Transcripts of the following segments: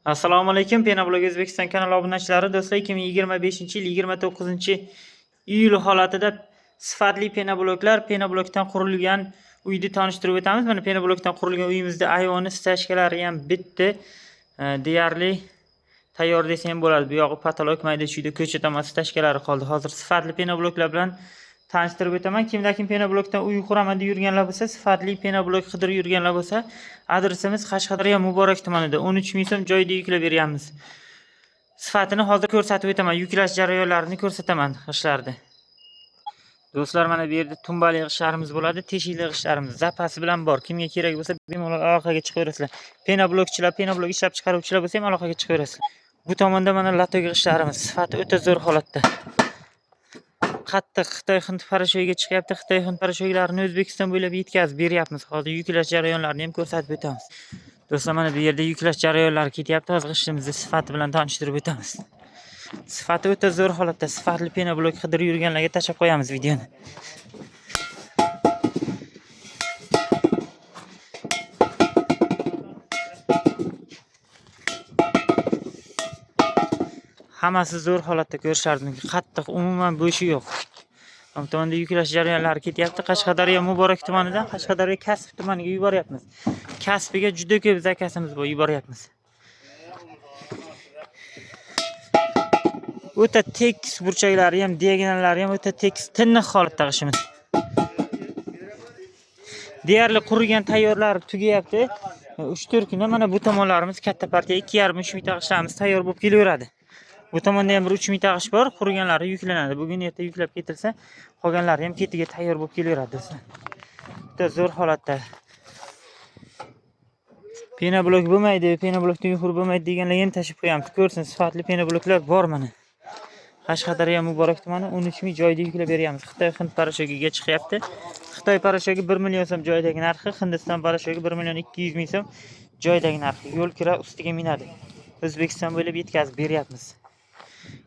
Assalomu alaykum. Penoblog O'zbekiston kanali obunachilari. Do'stlar, 2025-yil 29-iyul holatida sifatli penoblokdan qurilgan uyni tanishtirib o'tamiz. Mana penoblokdan qurilgan uyimizda ayvoni, stashkalari ham bitdi. Deyarli tayyor desa ham bo'ladi. Bu yog'i patolog, mayda-chuyda ko'cha tomon stashkalari qoldi. Hozir sifatli penobloklar bilan tanishtirib o'taman. Kimda-kim penoblokdan uy quraman deb yurganlar bo'lsa, sifatli penoblok qidirib yurganlar bo'lsa, adresimiz Qashqadaryo Muborak tumanida 13 ming so'm joyda yuklab beryapmiz. Sifatini hozir ko'rsatib o'taman. Yuklash jarayonlarini ko'rsataman g'ishlarda. Do'stlar, mana bu yerda tumbali g'ishlarimiz bo'ladi, teshikli g'ishlarimiz zapasi bilan bor. Kimga kerak bo'lsa, bemalol aloqaga chiqaverasizlar. Penoblokchilar, penoblok ishlab chiqaruvchilar bo'lsa ham aloqaga chiqaverasizlar. Bu tomonda mana lato g'ishlarimiz, sifati o'ta zo'r holatda. Qattiq Xitoy hind parashogiga chiqyapti. Xitoy hind parashogilarini O'zbekiston bo'ylab yetkazib beryapmiz. Hozir yuklash jarayonlarini ham ko'rsatib o'tamiz. Do'stlar, mana bu yerda yuklash jarayonlari ketyapti. Hozir g'ishtimizni sifati bilan tanishtirib o'tamiz. Sifati o'ta zo'r holatda. Sifatli penoblok qidirib yurganlarga tashlab qo'yamiz videoni. Hammasi zo'r holatda ko'rishardi. Qattiq, umuman bo'shi yo'q. Ham tomonda yuklash jarayonlari ketyapti. Qashqadaryo Muborak tumanidan Qashqadaryo Kasb tumaniga yuboryapmiz. Kasbiga juda ko'p zakasimiz bor, yuboryapmiz. O'ta tekis burchaklari ham, diagonallari ham o'ta tekis, tiniq holatda g'ishimiz. Deyarli qurigan tayyorlari tugayapti. 3-4 kunda mana bu tomonlarimiz katta partiya 2,5-3 mingta g'ishlarimiz tayyor bo'lib kelaveradi. Bu tomonda ham 3 mingta g'ish bor, quriganlari yuklanadi. Bugun erta yuklab ketilsa, qolganlari ham ketiga tayyor bo'lib kelaveradi do'stlar. Juda zo'r holatda. Penoblok bo'lmaydi, penoblokdan yuqori bo'lmaydi deganlar ham tashib qo'yamiz. Ko'rsin, sifatli penobloklar bor mana. Qashqadaryo Muborak tumani 13 ming joyda yuklab beryapmiz. Xitoy hind parashogiga chiqyapti. Xitoy parashogi 1 million so'm joydagi narxi, Hindiston parashogi 1 million 200 ming so'm joydagi narxi. Yo'l kira ustiga minadi. O'zbekiston bo'ylab yetkazib beryapmiz.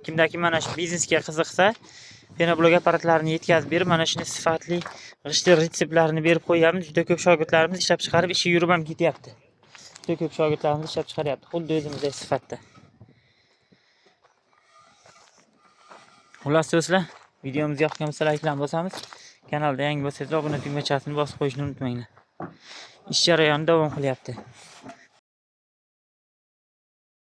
Kimda-kim mana shu biznesga qiziqsa, penoblok apparatlarini yetkazib berib, mana shuni sifatli g'ishtli retseptlarini berib qo'yamiz. Juda ko'p shogirdlarimiz ishlab chiqarib, ishi yurib ham ketyapti. Juda ko'p shogirdlarimiz ishlab chiqaryapti, xuddi o'zimizdek sifatda. Xullas do'stlar, videomiz yoqgan bo'lsa like'larni bosamiz. Kanalda yangi bo'lsangiz obuna tugmachasini bosib qo'yishni unutmanglar. Ish jarayoni davom qilyapti.